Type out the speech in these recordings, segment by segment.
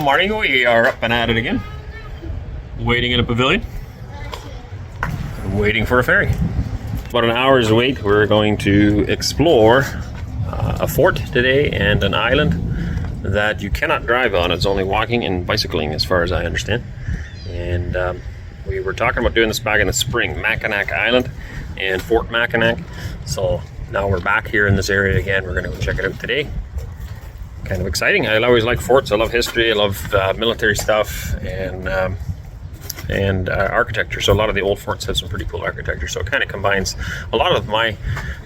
morning, we are up and at it again. Waiting in a pavilion. Waiting for a ferry. About an hour's wait. We're going to explore a fort today and an island that you cannot drive on. It's only walking and bicycling as far as I understand. And we were talking about doing this back in the spring. Mackinac Island and Fort Mackinac. So now we're back here in this area again. We're going to go check it out today. Kind of exciting. I always like forts. I love history. I love military stuff and architecture. So a lot of the old forts have some pretty cool architecture. So it kind of combines a lot of my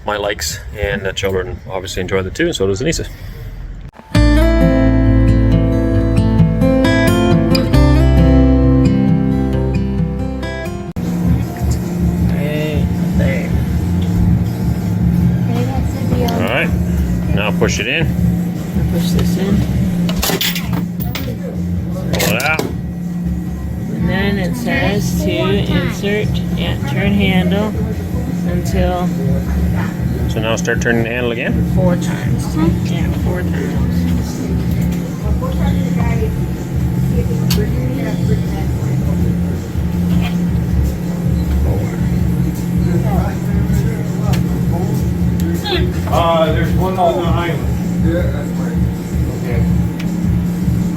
likes, and the children obviously enjoy it too. And so does Anissa. All right. Now push it in. Push this in. Pull it out. And then it says to insert and turn handle until... So now start turning the handle again? 4 times. Yeah, 4 times. There's one on the island. Yeah, that's right. Okay.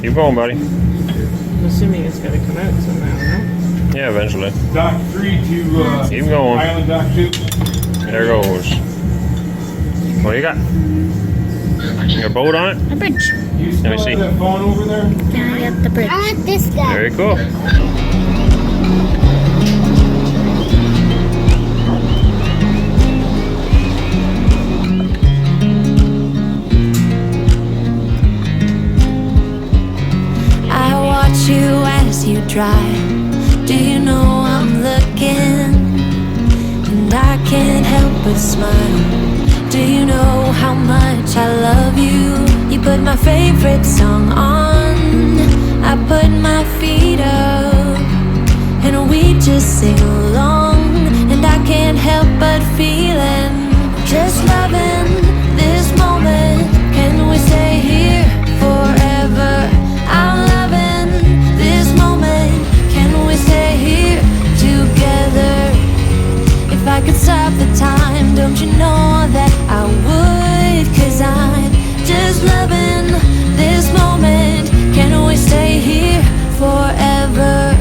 Keep going, buddy. I'm assuming it's going to come out somehow, no? Yeah, eventually. Dock 3 to Keep going. Island Dock 2. There goes. What do you got? Your boat on it? A bridge. You still Let me see. have that phone over there? Can I get the bridge? I want this guy. Very cool. You drive. Do you know I'm looking? And I can't help but smile. Do you know how much I love you? You put my favorite song on. I put my feet up and we just sing along. And I can't help but feeling just loving this moment. Can we stay here forever? I'm loving this moment. Can we stay here together? If I could stop the time, don't you know that I would? 'Cause I'm just loving this moment. Can we stay here forever?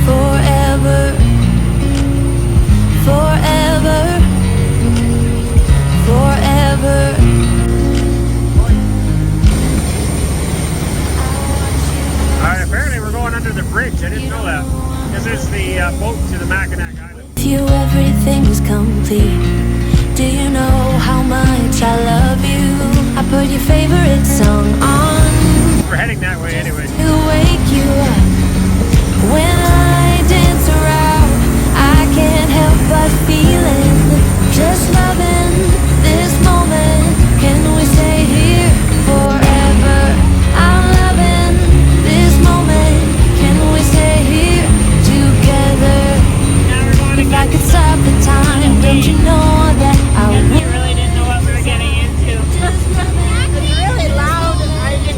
Forever. Forever. Forever. Alright, apparently we're going under the bridge. I didn't know that. This is the boat to the Mackinac Island. If you everything was complete, do you know how much I love you? I put your favorite song on We're heading that way anyway. to wake you up. When I dance around, I can't help but feeling just loving this moment. Can we stay here forever? I'm loving this moment. Can we stay here together? If I could stop the time, don't you know that I would? We really didn't know what we were getting into. It's really loud. I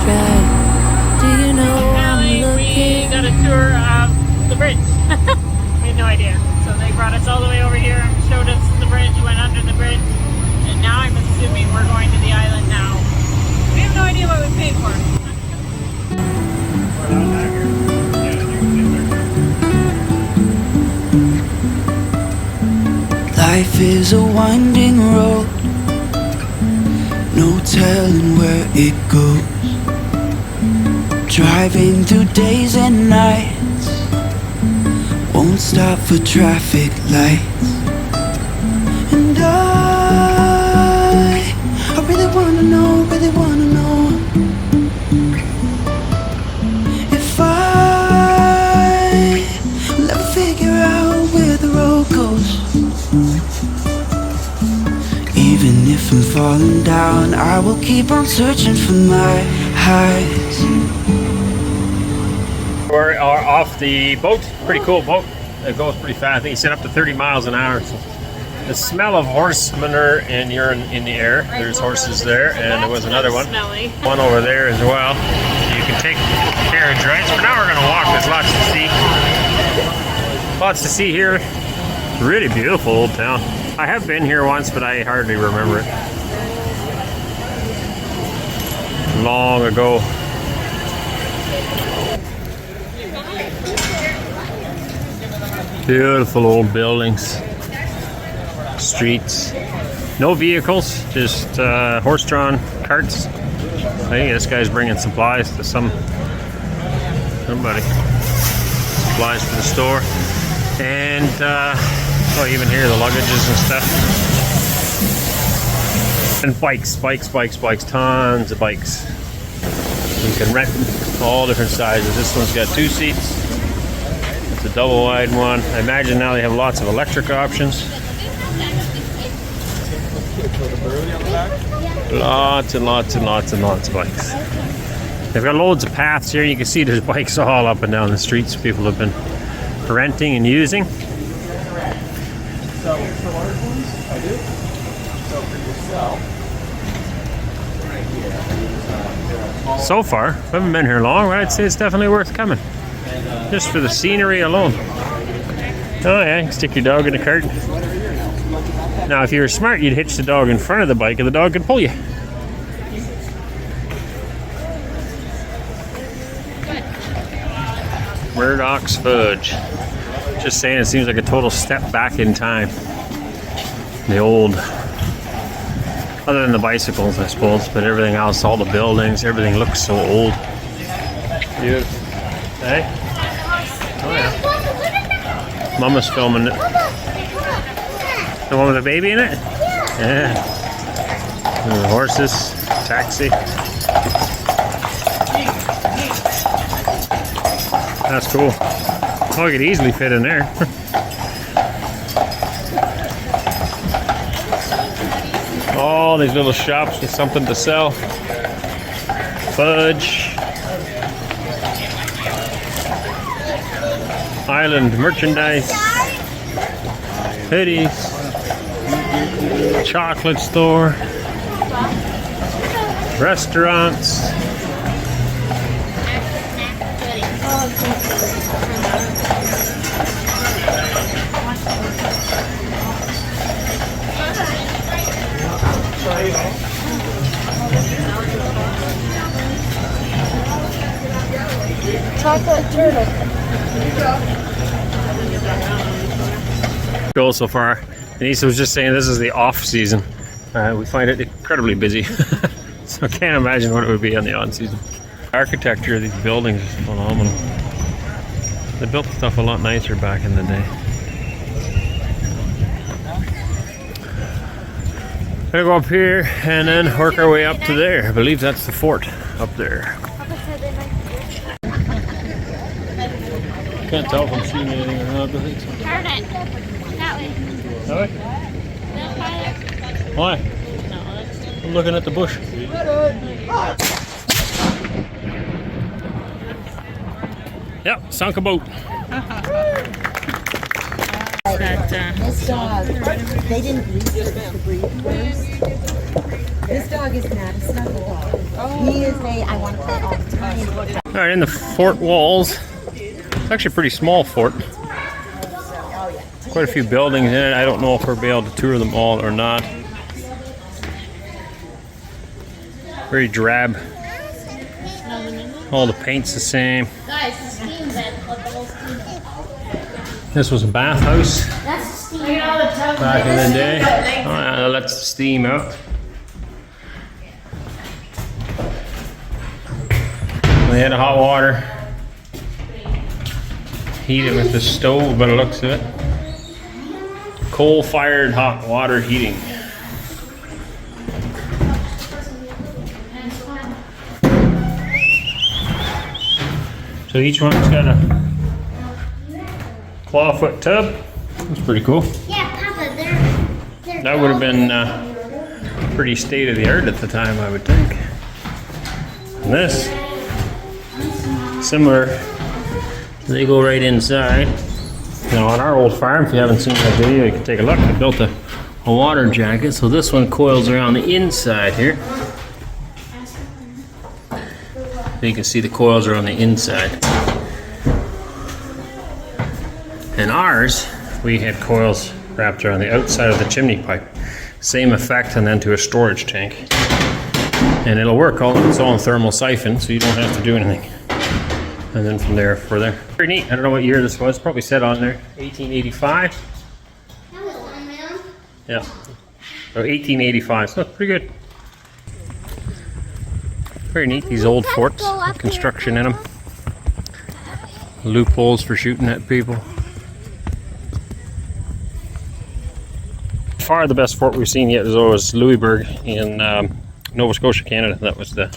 drive. Do you know I'm Apparently, we looking? got a tour of the bridge. We had no idea. So they brought us all the way over here and showed us the bridge, went under the bridge, and now I'm assuming we're going to the island now. We have no idea what we paid for. Life is a winding road, no telling where it goes. Driving through days and nights, won't stop for traffic lights. And I really wanna know, if I'll ever figure out where the road goes. Even if I'm falling down, I will keep on searching for my highs. We're off the boat. Pretty cool boat. It goes pretty fast. I think it's up to 30 miles an hour. So the smell of horse manure and urine in the air. There's horses there, and there was another one. Smelly. One over there as well. You can take carriage rides. For now, we're going to walk. There's lots to see. Lots to see here. Really beautiful old town. I have been here once, but I hardly remember it. Long ago. Beautiful old buildings. Streets. No vehicles, just horse-drawn carts. I think this guy's bringing supplies to somebody. Supplies for the store. And oh, even here the luggages and stuff. And bikes, tons of bikes. You can rent all different sizes. This one's got 2 seats. It's a double wide one. I imagine now they have lots of electric options. Lots and lots and lots and lots of bikes. They've got loads of paths here. You can see there's bikes all up and down the streets people have been renting and using. So far, I haven't been here long, but I'd say it's definitely worth coming. Just for the scenery alone. Oh yeah, you can stick your dog in a cart. Now if you were smart, you'd hitch the dog in front of the bike and the dog could pull you. Murdoch's Fudge. Just saying, it seems like a total step back in time. The old, other than the bicycles, I suppose, but everything else, all the buildings, everything looks so old. Beautiful. Hey? Oh yeah. Mama's filming it. The one with the baby in it? Yeah. And the horses, taxi. That's cool. Oh, I could easily fit in there. All these little shops with something to sell. Fudge. Island merchandise. Hoodies. Chocolate store. Restaurants. Chocolate turtle. Cool so far. Denise was just saying this is the off season. We find it incredibly busy. So I can't imagine what it would be on the on season. The architecture of these buildings is phenomenal. They built stuff a lot nicer back in the day. Gonna go up here and then work our way up to there. I believe that's the fort up there. Can't tell if I'm seeing anything or not, but I think so. Turn it. That way. That way? Why? I'm looking at the bush. Yep, sunk a boat. This dog, they didn't breed the breed first. This dog is not a snuggle dog. He kids say I want to play all the time. All right, in the fort walls, it's actually a pretty small fort. Quite a few buildings in it. I don't know if we'll be able to tour them all or not. Very drab. All the paint's the same. Guys, the steam vent, like the whole steam vent. This was a bathhouse That's the steam vent. back in the day. Oh, yeah, that lets the steam out. They had a hot water. Heat it with the stove by the looks of it. Coal-fired hot water heating. So each one's got a clawfoot tub. That's pretty cool. Yeah, Papa, they're That would have been pretty state of the art at the time, I would think. And this, similar, they go right inside. Now on our old farm, if you haven't seen that video, you can take a look. I built a water jacket, so this one coils around the inside here. So you can see the coils are on the inside. And ours, we had coils wrapped around the outside of the chimney pipe. Same effect, and then to a storage tank. And it'll work, it's all in thermal siphon, so you don't have to do anything. And then from there, further. Very neat. I don't know what year this was, probably said on there, 1885. That was on man. Yeah, so 1885, so that's pretty good. Very neat, these old forts, with construction in them. Loopholes for shooting at people. Far the best fort we've seen yet is always Louisburg in Nova Scotia, Canada. That was the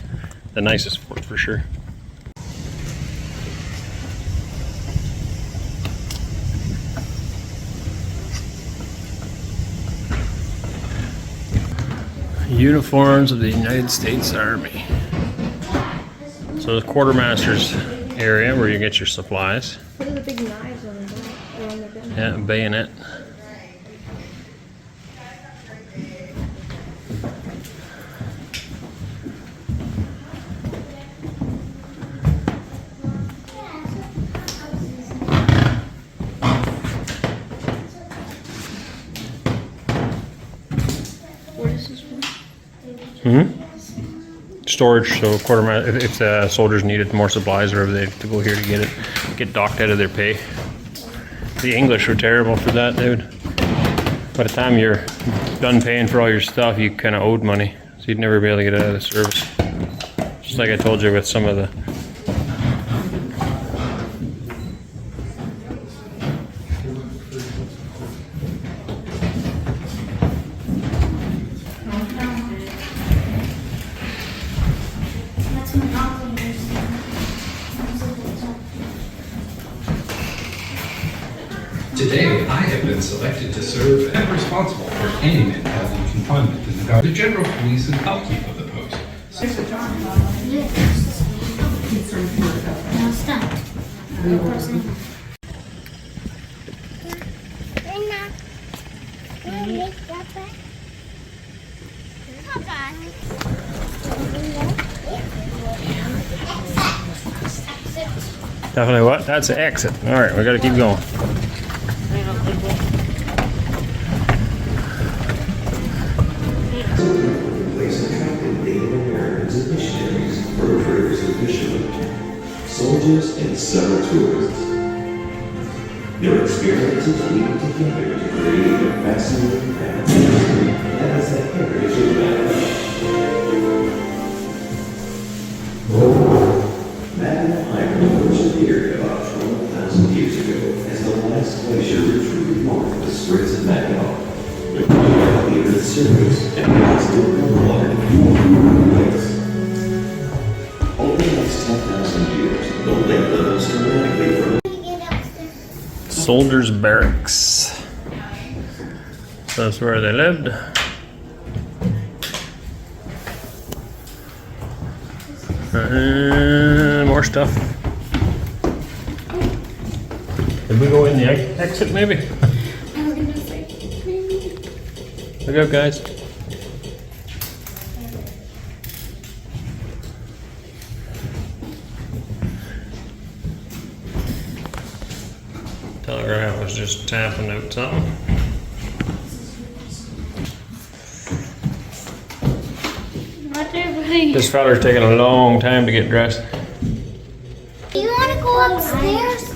nicest fort for sure. Uniforms of the United States Army. So the Quartermasters area where you get your supplies. What are the big knives on the back? Or on the gun? Yeah, bayonet. What is this one? Storage, so if the soldiers needed more supplies or whatever, they had to go here to get docked out of their pay. The English were terrible for that, dude. By the time you're done paying for all your stuff, you kind of owed money, so you'd never be able to get out of the service. Just like I told you with some of the Today, I have been selected to serve and responsible for any men held in confinement in the guard, the general police and upkeep of the post. Now stop. definitely what? That's the exit. All right, we got to keep going. Place attracted Native Americans and missionaries, fur traders and fishermen, soldiers and summer tourists. Their experiences weave together to create a fascinating family that is the heritage of Mackinac. Mackinac Island first appeared about 12,000 years ago as the last glacier retreated north of the Straits of Mackinac. The climate of the Earth's surface and the still underwater in few lakes. Over the next 10,000 years, the lake levels dramatically rose. Soldiers' barracks. So that's where they lived. More stuff. Did we go in the exit maybe? Look out, guys. Telegraph was just tapping out something. Not there, buddy. This feller's taking a long time to get dressed. Do you want to go upstairs?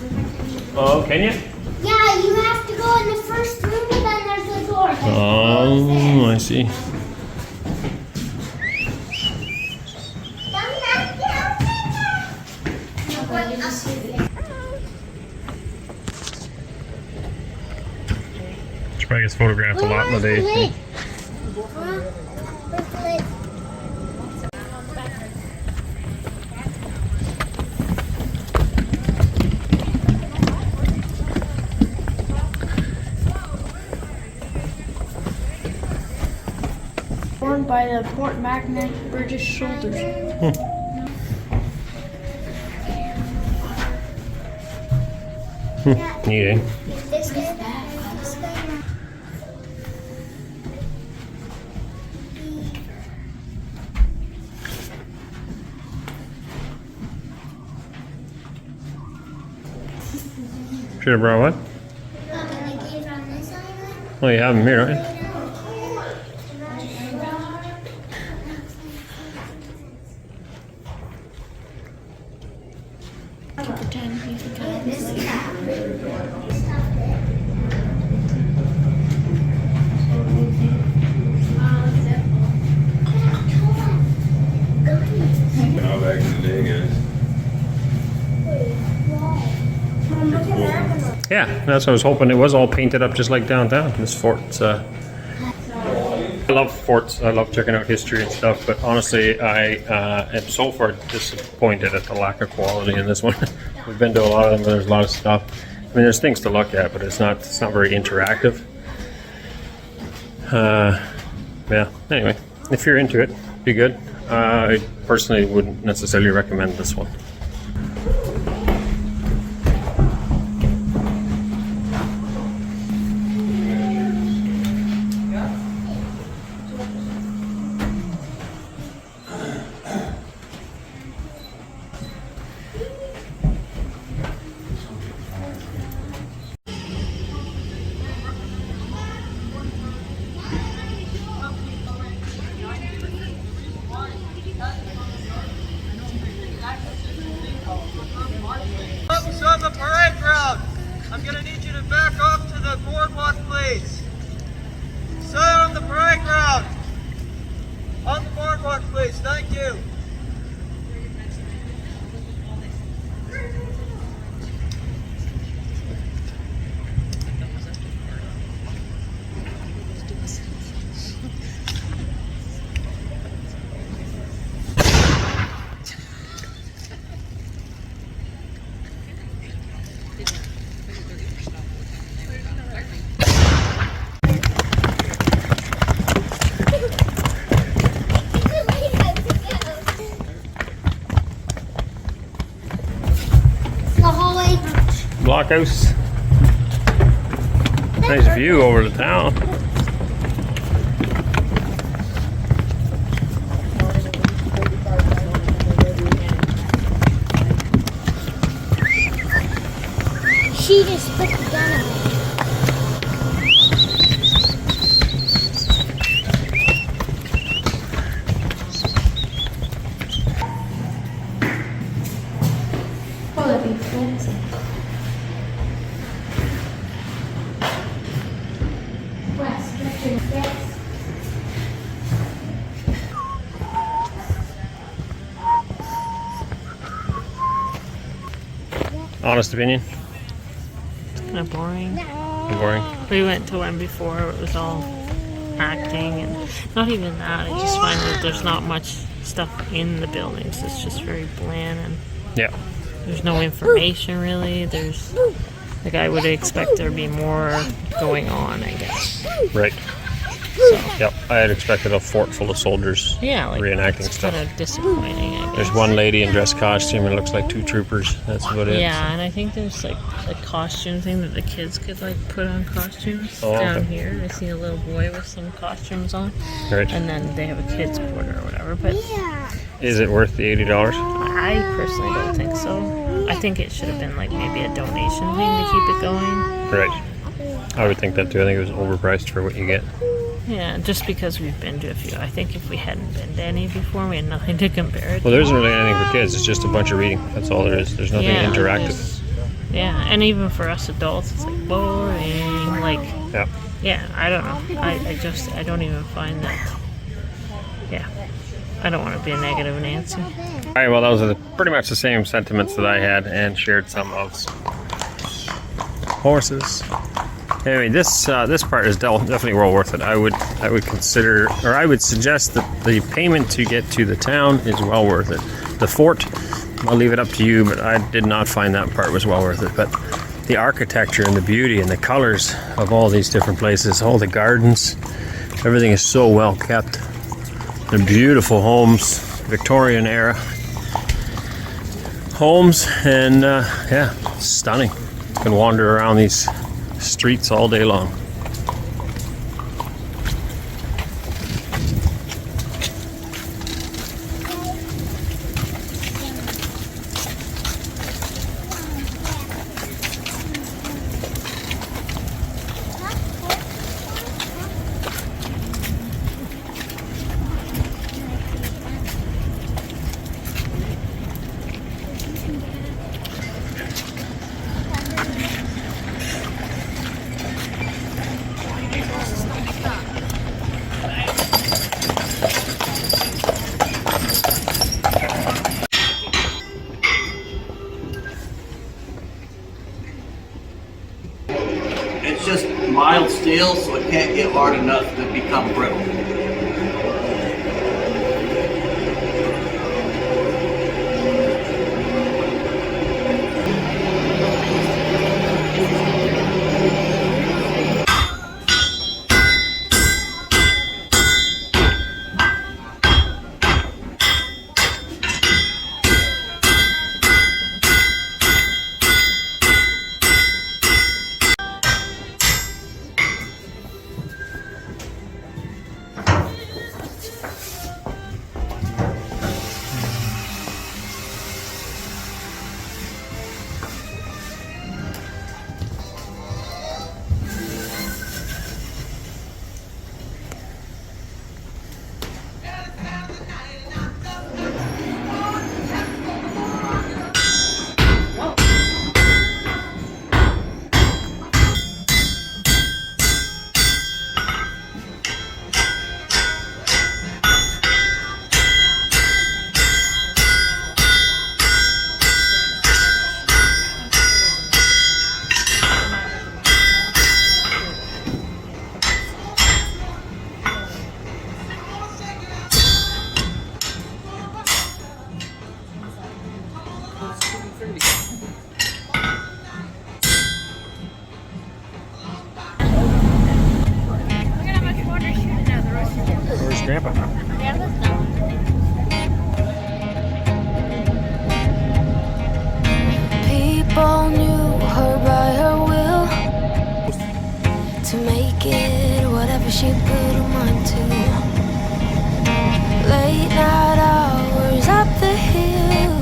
Oh, can you? Yeah, you have to go in the first room and then there's a door. Oh, I see. She probably gets photographed a lot in the day. Born by the Quartermasters British soldiers. Neat, eh? This guy. Should have brought what? Oh, you have them here, right? Pretend he's a kind of Now back in the day, guys. Yeah, that's what I was hoping. It was all painted up just like downtown. This fort's, I love forts. I love checking out history and stuff. But honestly, I am so far disappointed at the lack of quality in this one. We've been to a lot of them, but there's a lot of stuff. I mean, there's things to look at, but it's not very interactive. Yeah. Anyway, if you're into it, be good. I personally wouldn't necessarily recommend this one. Focus on the parade ground. I'm going to need you to back off to the boardwalk, please. Stay on the parade ground. On the boardwalk, please. Thank you. Blockhouse. Nice view over the town. She just put the gun on. Oh, that'd be fancy. Honest opinion? Kind of boring. Boring. We went to one before where it was all acting, and not even that. I just find that there's not much stuff in the buildings. It's just very bland, and Yeah. there's no information really. There's like I would expect there to be more going on, I guess. Right. So Yep. I had expected a fort full of soldiers yeah, like reenacting it's stuff. kind of disappointing, I guess. There's one lady in dress costume and it looks like two troopers. That's about it. Yeah, and I think there's like a costume thing that the kids could like put on costumes Oh, down okay. here. I see a little boy with some costumes on, Right. and then they have a kids quarter or whatever. But Is it worth the $80? I personally don't think so. I think it should have been like maybe a donation thing to keep it going. Right. I would think that too. I think it was overpriced for what you get. Yeah, just because we've been to a few. I think if we hadn't been to any before, we had nothing to compare it to. Well, there isn't really anything for kids. It's just a bunch of reading. That's all there is. There's nothing interactive. Yeah, and even for us adults, it's like boring. Like, yeah, I don't know. I don't even find that. Yeah, I don't want to be a negative Nancy. All right, well, those are pretty much the same sentiments that I had, and shared some of horses. Anyway, this part is definitely well worth it. I would consider, or I would suggest that the payment to get to the town is well worth it. The fort, I'll leave it up to you, but I did not find that part was well worth it. But the architecture and the beauty and the colors of all these different places, all the gardens, everything is so well kept. They're beautiful homes, Victorian era homes, and yeah, it's stunning. You can wander around these streets all day long. It's just mild steel, so it can't get hard enough to become brittle. Where's Grandpa? People knew her by her will to make it whatever she put her mind to. Late night hours up the hill,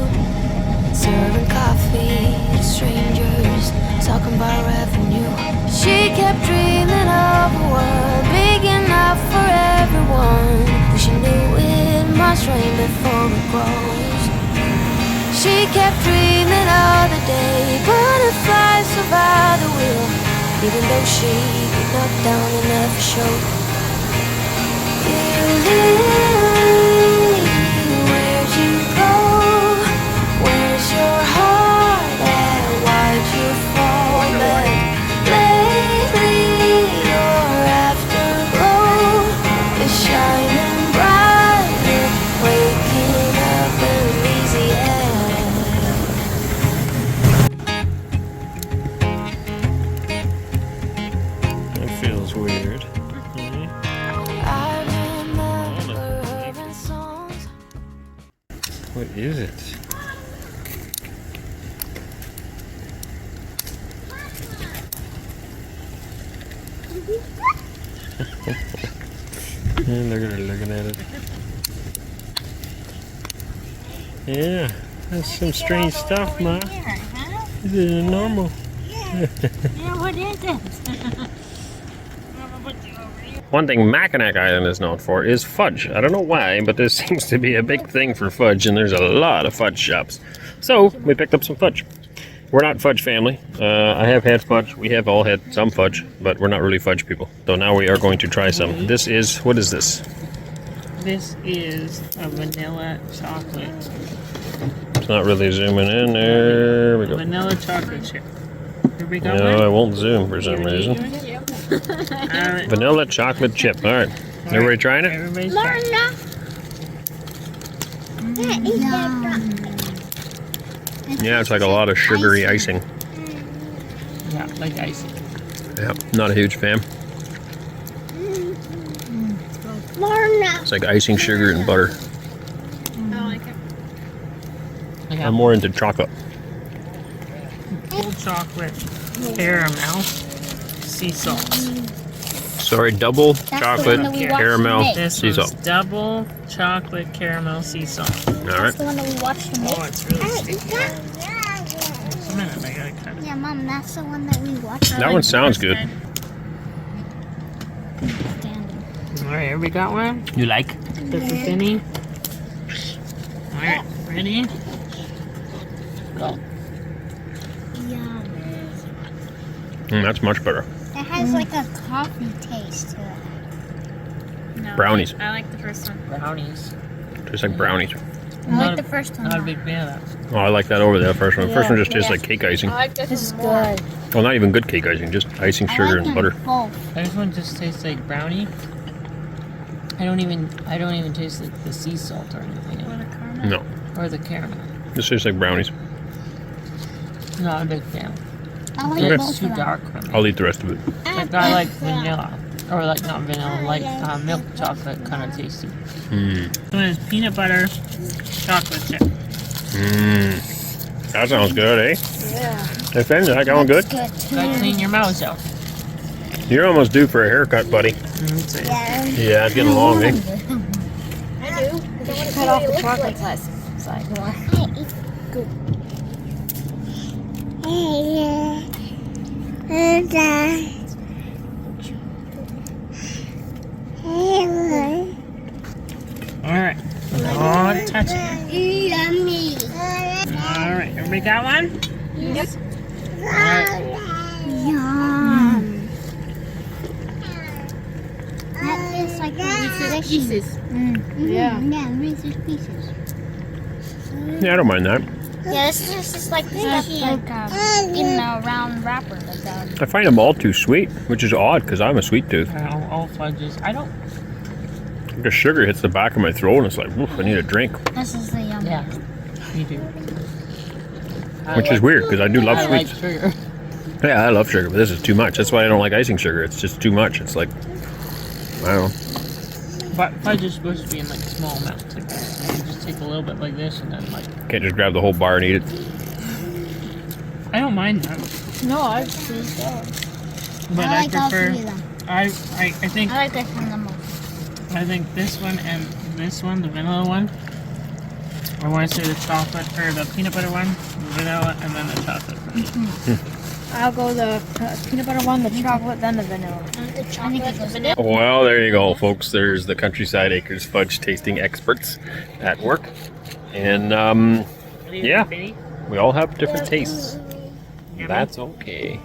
serving coffee to strangers, talking about revenue. She kept dreaming of a world big enough for everyone. She knew it must rain before it grows. She kept dreaming of the day butterflies survive the wheel, even though she got knocked down and never showed. Where'd you go? Where's your heart at? Why'd you fall back? Lately your afterglow is shining brighter, waking up in Louisiana. It feels weird. I remember hearing songs. What is it? Look at her looking at it. Yeah, that's some strange stuff, Ma. Here, huh? This isn't normal. Yeah, what is it? I'm gonna put you over here. One thing Mackinac Island is known for is fudge. I don't know why, but there seems to be a big thing for fudge, and there's a lot of fudge shops. So we picked up some fudge. We're not fudge family. I have had fudge. We have all had some fudge, but we're not really fudge people. So now we are going to try some. This is, what is this? This is a vanilla chocolate. It's not really zooming in. There we go. Vanilla chocolate chip. Here we go. No, I won't zoom for some reason. Alright. Vanilla chocolate chip. All right. Everybody trying it? Everybody's trying. Yeah, it's like a lot of sugary icing. Yeah, like icing. Yeah, not a huge fan. It's like icing, sugar, and butter. I like it. I'm more into chocolate. Full chocolate caramel sea salt. Sorry, double chocolate one that we watched caramel today. This sea one's salt. double chocolate caramel sea salt. All right. That's the one that we watched from Oh, it's really sticky. Yeah, Just a minute, I gotta cut it. Mom, that's the one that we watched. That one sounds good. Alright, here we got one. You like? This is Vinny. Alright, ready? Go. Yum. That's much better. It has like a coffee taste to it. No, Brownies. I like the first one. Brownies. Tastes like brownies. I like the first one. Not a big fan of that. Oh, I like that over the first one. The first one just tastes like cake icing. like this This is good. Well, not even good cake icing, just icing, sugar, and butter. This one just tastes like brownie. I don't even taste the sea salt or anything. No, Or the caramel. this tastes like brownies. Not a big fan. I like Okay. both It's too of them. dark for me. I'll eat the rest of it. Like I like vanilla. Or like not vanilla, like milk chocolate kind of tasty. Mmm. This one is peanut butter chocolate chip. Mmm. That sounds good, eh? Yeah. Hey, Finn, is that going good? Good too. Gotta clean your mouth out. You're almost due for a haircut, buddy. Yeah. Yeah, it's getting long, eh? I do. Cut off the chocolate side. Alright. Don't touch it. Yummy. Alright, everybody got one? Yep. Alright. Yum. That tastes like the pieces. Yeah. Yeah, Reese's Pieces. Yeah, I don't mind that. Yeah, this is just like stuff like in a round wrapper. Like that. I find them all too sweet, which is odd because I'm a sweet tooth. All fudges. I don't. The sugar hits the back of my throat and it's like, oof, I need a drink. This is the yummy. Yeah, you do. Which is weird because I do love I like sweets. sugar. Yeah, I love sugar, but this is too much. That's why I don't like icing sugar. It's just too much. It's like, I don't know. But fudge is supposed to be in like small amounts. Like you just take a little bit like this and then like. Can't just grab the whole bar and eat it. I don't mind that, No, I've seen that. but I I, like all prefer. three of them. I think I like this one the most. I think this one and this one, the vanilla one. I want to say the chocolate or the peanut butter one, the vanilla, and then the chocolate. I'll go the peanut butter one, the chocolate, then the vanilla. The chocolate, the vanilla. Well, there you go, folks. There's the Countryside Acres fudge tasting experts at work. And, yeah, we all have different tastes. That's okay.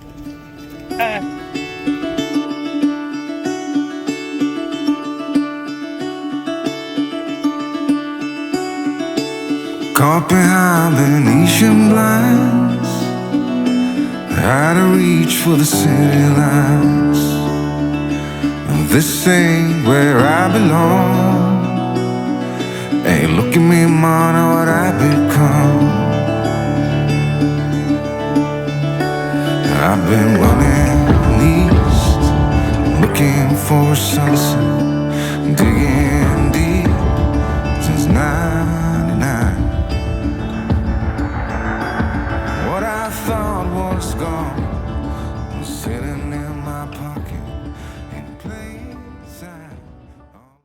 Caught behind Venetian blinds, out of reach for the city lights. This ain't where I belong. Hey, look at me, man, what I become. I've been running east, looking for a sunset, digging